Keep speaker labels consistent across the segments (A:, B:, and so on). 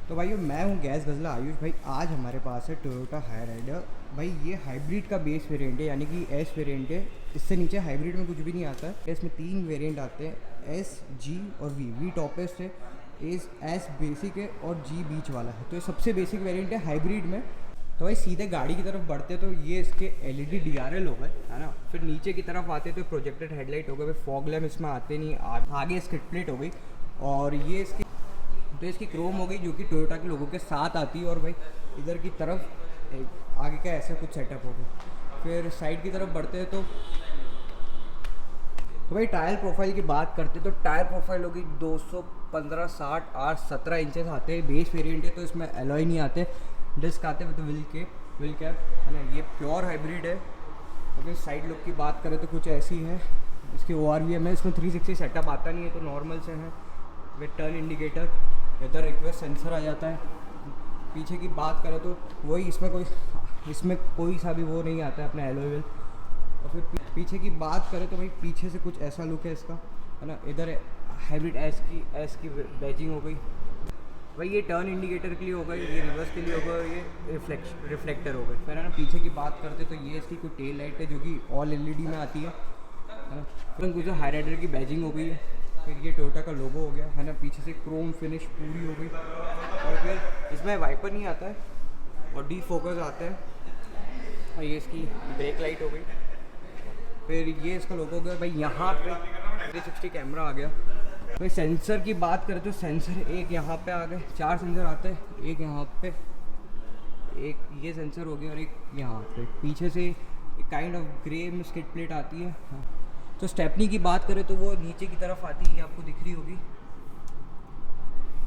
A: तो भाई मैं हूँ गैस गज़ला आयुष भाई। आज हमारे पास है टोयोटा हाईराइडर भाई। ये हाइब्रिड का बेस वेरिएंट है, यानी कि एस वेरिएंट है। इससे नीचे हाइब्रिड में कुछ भी नहीं आता है। इसमें 3 वेरिएंट आते हैं, एस, जी और वी। वी टॉपेस्ट है, एस बेसिक है और जी बीच वाला है। तो ये सबसे बेसिक वेरिएंट है हाइब्रिड में। तो भाई सीधे गाड़ी की तरफ बढ़ते तो ये इसके एलईडी डीआरएल हो गए, है ना। फिर नीचे की तरफ आते तो प्रोजेक्टेड हेडलाइट हो गए। फिर फॉग लैम्प इसमें आते नहीं। आगे स्किड प्लेट हो गई और ये इसकी तो इसकी क्रोम हो गई जो कि टोयोटा के लोगों के साथ आती है। और भाई इधर की तरफ आगे का ऐसा कुछ सेटअप हो गया। फिर साइड की तरफ बढ़ते हैं तो भाई टायर प्रोफाइल की बात करते तो टायर प्रोफाइल होगी 215, 60, 8, 17 इंचेस आते हैं। बेस वेरिएंट है तो इसमें एलॉय नहीं आते। डिस्क आते विद व्हील कैप, है ना। ये प्योर हाइब्रिड है। तो साइड लुक की बात करें तो कुछ ऐसी है। इसकी ORVM है। इसमें 360 सेटअप आता नहीं है तो नॉर्मल से है। विद टर्न इंडिकेटर, इधर रिक्वेस्ट सेंसर आ जाता है। पीछे की बात करें तो वही, इसमें कोई सा भी वो नहीं आता है अपना एलॉय व्हील। और फिर पीछे की बात करें तो भाई पीछे से कुछ ऐसा लुक है इसका, है ना। इधर हाइब्रिड एस की बैजिंग हो गई भाई। ये टर्न इंडिकेटर के लिए हो गई, ये रिवर्स के लिए होगा, ये रिफ्लेक्टर हो गई। फिर है ना पीछे की बात करते तो ये इसकी कोई टेल लाइट है जो कि ऑल LED में आती है ना। फिर कुछ हाईराइडर की बैजिंग हो गई है। फिर ये टोयोटा का लोगो हो गया, है ना। पीछे से क्रोम फिनिश पूरी हो गई। और फिर इसमें वाइपर नहीं आता है और डी फोकस आता है। और ये इसकी ब्रेक लाइट हो गई। फिर ये इसका लोगो हो गया भाई। यहाँ पे 360 कैमरा आ गया भाई। सेंसर की बात करें तो सेंसर एक यहाँ पे आ गए, 4 सेंसर आते हैं। एक यहाँ पे, एक ये सेंसर हो गया और एक यहाँ पे। पीछे से काइंड ऑफ ग्रे में स्किड प्लेट आती है। तो स्टेपनी की बात करें तो वो नीचे की तरफ आती है, आपको दिख रही होगी।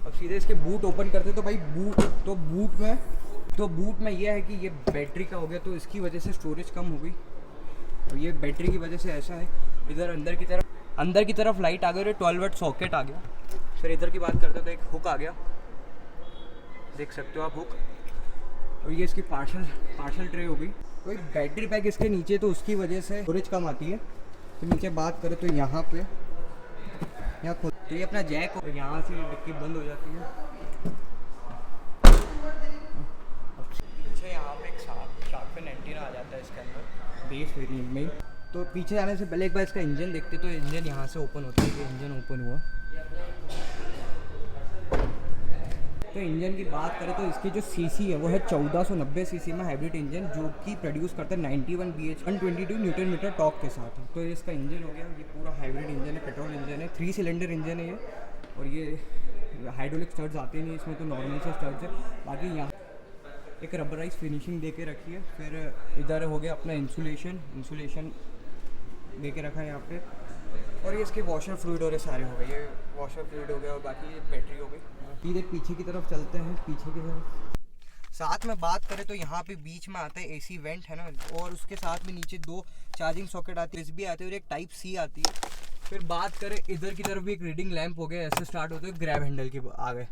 A: अब सीधे इसके बूट ओपन करते तो भाई बूट में ये है कि ये बैटरी का हो गया तो इसकी वजह से स्टोरेज कम हो गई। और ये बैटरी की वजह से ऐसा है। इधर अंदर की तरफ लाइट आ गई और 12 वाट सॉकेट आ गया। फिर इधर की बात करते तो एक हुक आ गया, देख सकते हो आप हुक। और ये इसकी पार्सल ट्रे हो गई। कोई बैटरी पैक इसके नीचे तो उसकी वजह से स्टोरेज कम आती है। तो नीचे बात करें तो यहाँ पे खुद तो ये अपना जैक हो, यहाँ से डिक्की बंद हो जाती है। पीछे यहाँ पे एक शार्क फिन एंटीना आ जाता है इसके अंदर बेस वेरिएंट में। तो पीछे जाने से पहले एक बार इसका इंजन देखते तो इंजन यहाँ से ओपन होता है कि इंजन ओपन हुआ। तो इंजन की बात करें तो इसकी जो सीसी है वो है 1490 सीसी में हाइब्रिड इंजन, जो कि प्रोड्यूस करता है 91 BH 122 न्यूटन मीटर टॉर्क के साथ। तो ये इसका इंजन हो गया। ये पूरा हाइब्रिड इंजन है, पेट्रोल इंजन है, 3 सिलेंडर इंजन है ये। और ये हाइड्रोलिक स्टर्ट्स आते नहीं इसमें, तो नॉर्मल से स्टर्ट्स है। बाकी यहाँ एक रबराइज फिनिशिंग दे के रखी है। फिर इधर हो गया अपना इंसुलेशन दे के रखा है यहाँ पे। और ये इसके वॉशर फ्लूइड और सारे हो गए। ये वॉशर फ्लूइड हो गया और बाकी ये बैटरी हो गई। सीधे पीछे की तरफ चलते हैं। पीछे की तरफ साथ में बात करें तो यहाँ पे बीच में आता है AC वेंट, है ना। और उसके साथ में नीचे 2 चार्जिंग सॉकेट आती है, USB आते हैं और एक टाइप C आती है। फिर बात करें इधर की तरफ भी एक रीडिंग लैंप हो गया, ऐसे स्टार्ट होते हैं ग्रैब हैंडल के आ गए।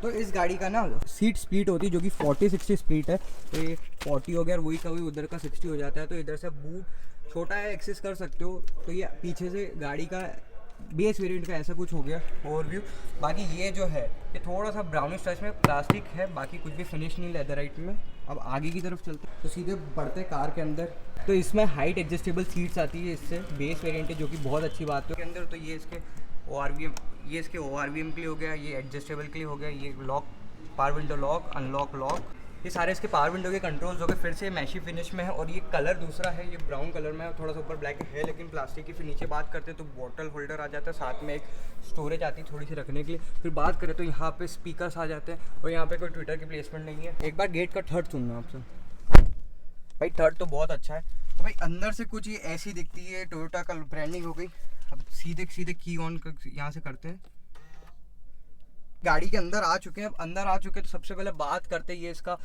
A: तो इस गाड़ी का ना सीट स्प्लिट होती है जो कि 40-60 स्प्लिट है। तो ये 40 हो गया और वही का वही उधर का 60 हो जाता है। तो इधर से बूट छोटा है, एक्सेस कर सकते हो। तो ये पीछे से गाड़ी का बेस वेरिएंट का ऐसा कुछ हो गया ओवरव्यू। बाकी ये जो है ये थोड़ा सा ब्राउनिश टच में प्लास्टिक है, बाकी कुछ भी फिनिश नहीं लेदराइट में। अब आगे की तरफ चलते तो सीधे बढ़ते कार के अंदर। तो इसमें हाइट एडजस्टेबल सीट्स आती है, इससे बेस वेरिएंट है जो कि बहुत अच्छी बात है। के अंदर तो ये इसके ORVM के लिए हो गया, ये एडजस्टेबल के लिए हो गया। ये lock, power window lock, unlock lock, ये सारे इसके पावर विंडो के कंट्रोल्स हो गए। फिर से मैशी फिनिश में है और ये कलर दूसरा है, ये ब्राउन कलर में है, थोड़ा सा ऊपर ब्लैक है लेकिन प्लास्टिक की। फिर नीचे बात करते हैं तो बॉटल होल्डर आ जाता है, साथ में एक स्टोरेज आती है थोड़ी सी रखने के लिए। फिर बात करें तो यहाँ पे स्पीकर्स आ जाते हैं और यहाँ पे कोई ट्विटर की प्लेसमेंट नहीं है। एक बार गेट का थर्ड सुनना आपसे भाई, थर्ड तो बहुत अच्छा है। तो भाई अंदर से कुछ ये ऐसी दिखती है, टोयोटा का ब्रांडिंग हो गई। अब सीधे की ऑन यहाँ से करते हैं। गाड़ी के अंदर आ चुके हैं। अब अंदर आ चुके हैं तो सबसे पहले बात करते हैं ये इसका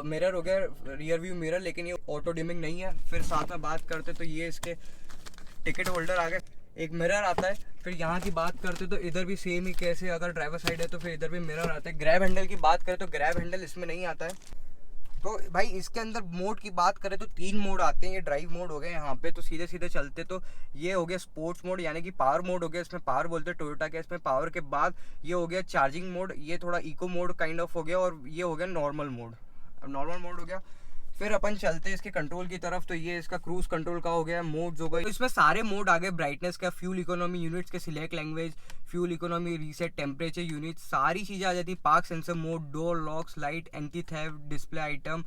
A: मिरर हो गया, रियर व्यू मिरर, लेकिन ये ऑटो डिमिंग नहीं है। फिर साथ में बात करते तो ये इसके टिकट होल्डर आ गए, एक मिरर आता है। फिर यहाँ की बात करते तो इधर भी सेम ही, कैसे अगर ड्राइवर साइड है तो फिर इधर भी मिरर आता है। ग्रैब हैंडल की बात करें तो ग्रैब हैंडल इसमें नहीं आता है। तो भाई इसके अंदर मोड की बात करें तो 3 मोड आते हैं। ये ड्राइव मोड हो गए यहाँ पे, तो सीधे सीधे चलते तो ये हो गया स्पोर्ट्स मोड यानी कि पावर मोड हो गया, इसमें पावर बोलते हैं टोयोटा के। इसमें पावर के बाद ये हो गया चार्जिंग मोड, ये थोड़ा इको मोड काइंड ऑफ हो गया, और ये हो गया नॉर्मल मोड। अब नॉर्मल मोड हो गया, फिर अपन चलते हैं इसके कंट्रोल की तरफ। तो ये इसका क्रूज कंट्रोल का हो गया, मोड्स हो गए। तो इसमें सारे मोड आ गए, ब्राइटनेस का, फ्यूल इकोनॉमी यूनिट्स के, select language, fuel economy, reset, temperature unit, सारी चीज़ें आ जाती है। Park sensor mode, door locks, light, anti theft, display item.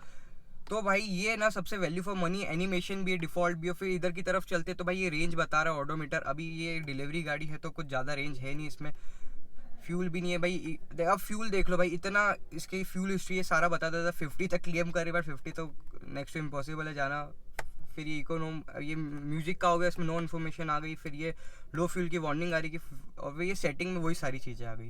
A: तो भाई ये ना सबसे वैल्यू फॉर मनी, एनिमेशन भी है, डिफॉल्ट भी है। फिर इधर की तरफ चलते तो भाई ये रेंज बता रहा है ऑडोमीटर। अभी ये डिलीवरी गाड़ी है तो कुछ ज़्यादा रेंज है नहीं इसमें, फ्यूल भी नहीं है भाई। अब फ्यूल देख लो भाई, इतना इसकी फ्यूल हिस्ट्री है, सारा बता देता। 50 तक क्लेम करे, बट 50 तो नेक्स्ट टू इम्पॉसिबल है जाना। फिर ये इकोनॉम, ये म्यूजिक का हो गया, इसमें नो इन्फॉर्मेशन आ गई। फिर ये लो फ्यूल की वार्निंग आ रही कि, और ये सेटिंग में वही सारी चीज़ें आ गई।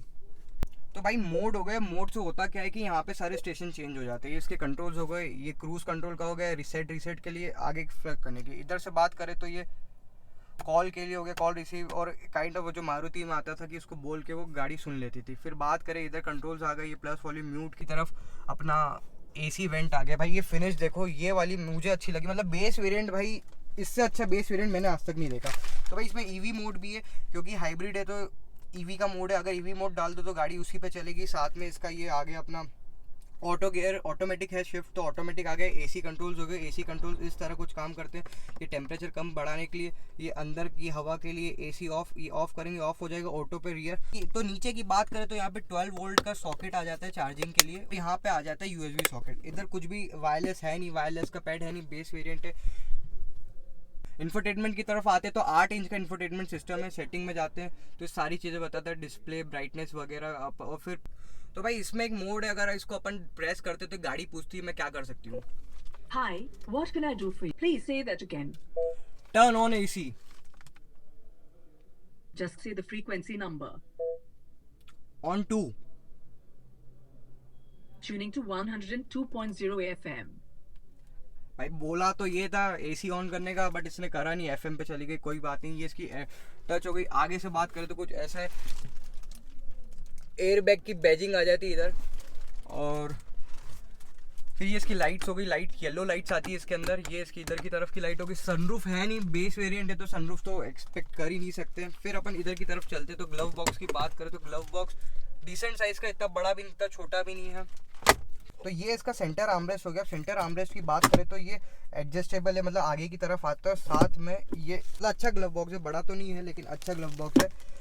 A: तो भाई मोड हो गए, मोड से होता क्या है कि यहाँ पे सारे स्टेशन चेंज हो जाते हैं। इसके कंट्रोल्स हो गए, ये क्रूज कंट्रोल का हो गया, रिसेट के लिए आगे फ्लैग करने के। इधर से बात करें तो ये कॉल के लिए हो गया, कॉल रिसीव, और काइंड ऑफ जो मारुति में आता था कि उसको बोल के वो गाड़ी सुन लेती थी। फिर बात करें इधर कंट्रोल्स आ गए, ये प्लस वॉल्यूम, म्यूट की तरफ अपना AC वेंट आ गया। भाई ये फिनिश देखो, ये वाली मुझे अच्छी लगी, मतलब बेस वेरिएंट भाई, इससे अच्छा बेस वेरिएंट मैंने आज तक नहीं देखा। तो भाई इसमें EV मोड भी है, क्योंकि हाइब्रिड है तो EV का मोड है। अगर EV मोड डाल दो तो गाड़ी उसी पे चलेगी। साथ में इसका ये आ गया अपना ऑटो गियर, ऑटोमेटिक है शिफ्ट, तो ऑटोमेटिक आ गए। AC कंट्रोल्स हो गए, AC कंट्रोल्स इस तरह कुछ काम करते हैं। ये टेम्परेचर कम बढ़ाने के लिए, ये अंदर की हवा के लिए AC ऑफ, ये ऑफ करेंगे ऑफ हो जाएगा ऑटो पे रियर। तो नीचे की बात करें तो यहाँ पे 12 वोल्ट का सॉकेट आ जाता है चार्जिंग के लिए। यहाँ पे आ जाता है USB सॉकेट। इधर कुछ भी वायरलेस है नहीं, वायरलेस का पैड है नहीं, बेस वेरियंट है। इंफोटेनमेंट की तरफ आते हैं तो 8 इंच का इंफोटेनमेंट सिस्टम है। सेटिंग में जाते हैं तो सारी चीज़ें बताता है, डिस्प्ले, ब्राइटनेस वगैरह। और फिर तो भाई इसमें एक मोड है, अगर इसको अपन प्रेस करते तो गाड़ी पूछती है मैं क्या कर सकती हूँ।
B: Hi, what can I do for you? Please say that again.
A: Turn on AC,
B: Just say the frequency number.
A: On 2,
B: Tuning to 102.0 FM.
A: भाई बोला तो ये था AC ऑन करने का, बट इसने करा नहीं, FM पे चली गई। कोई बात नहीं, ये इसकी टच हो गई। आगे से बात करें तो कुछ ऐसा है, एयर बैग की बैजिंग आ जाती है इधर। और फिर ये इसकी लाइट्स हो गई, लाइट येलो लाइट्स आती है इसके अंदर। ये इसकी इधर की तरफ की लाइट होगी। सनरूफ है नहीं, बेस वेरिएंट है तो सनरूफ तो एक्सपेक्ट कर ही नहीं सकते। फिर अपन इधर की तरफ चलते तो ग्लव बॉक्स की बात करें तो ग्लव बॉक्स डिसेंट साइज का, इतना बड़ा भी नहीं, इतना छोटा भी नहीं है। तो ये इसका सेंटर आर्मरेस्ट हो गया। सेंटर आर्मरेस्ट की बात करें तो ये एडजस्टेबल है, मतलब आगे की तरफ आता है। साथ में ये अच्छा ग्लव बॉक्स है, बड़ा तो नहीं है लेकिन अच्छा ग्लव बॉक्स है।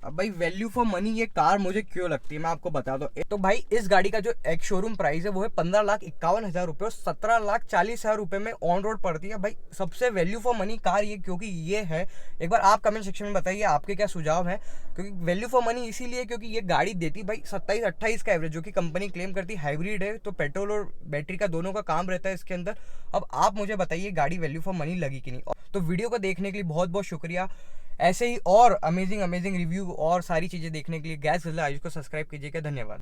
A: अब भाई वैल्यू फॉर मनी ये कार मुझे क्यों लगती है मैं आपको बता दूं। तो भाई इस गाड़ी का जो एक शोरूम प्राइस है वो है 15,51,000 रुपये, और 17,40,000 रुपये में ऑन रोड पड़ती है। भाई सबसे वैल्यू फॉर मनी कार ये क्योंकि ये है। एक बार आप कमेंट सेक्शन में बताइए आपके क्या सुझाव है, क्योंकि वैल्यू फॉर मनी इसीलिए क्योंकि ये गाड़ी देती भाई 27-28 का एवरेज, जो कि कंपनी क्लेम करती है। हाइब्रिड है तो पेट्रोल और बैटरी का दोनों का काम रहता है इसके अंदर। अब आप मुझे बताइए गाड़ी वैल्यू फॉर मनी लगी कि नहीं। तो वीडियो को देखने के लिए बहुत बहुत शुक्रिया। ऐसे ही और अमेजिंग रिव्यू और सारी चीज़ें देखने के लिए गैस गज़ला आयुष को सब्सक्राइब कीजिएगा। धन्यवाद।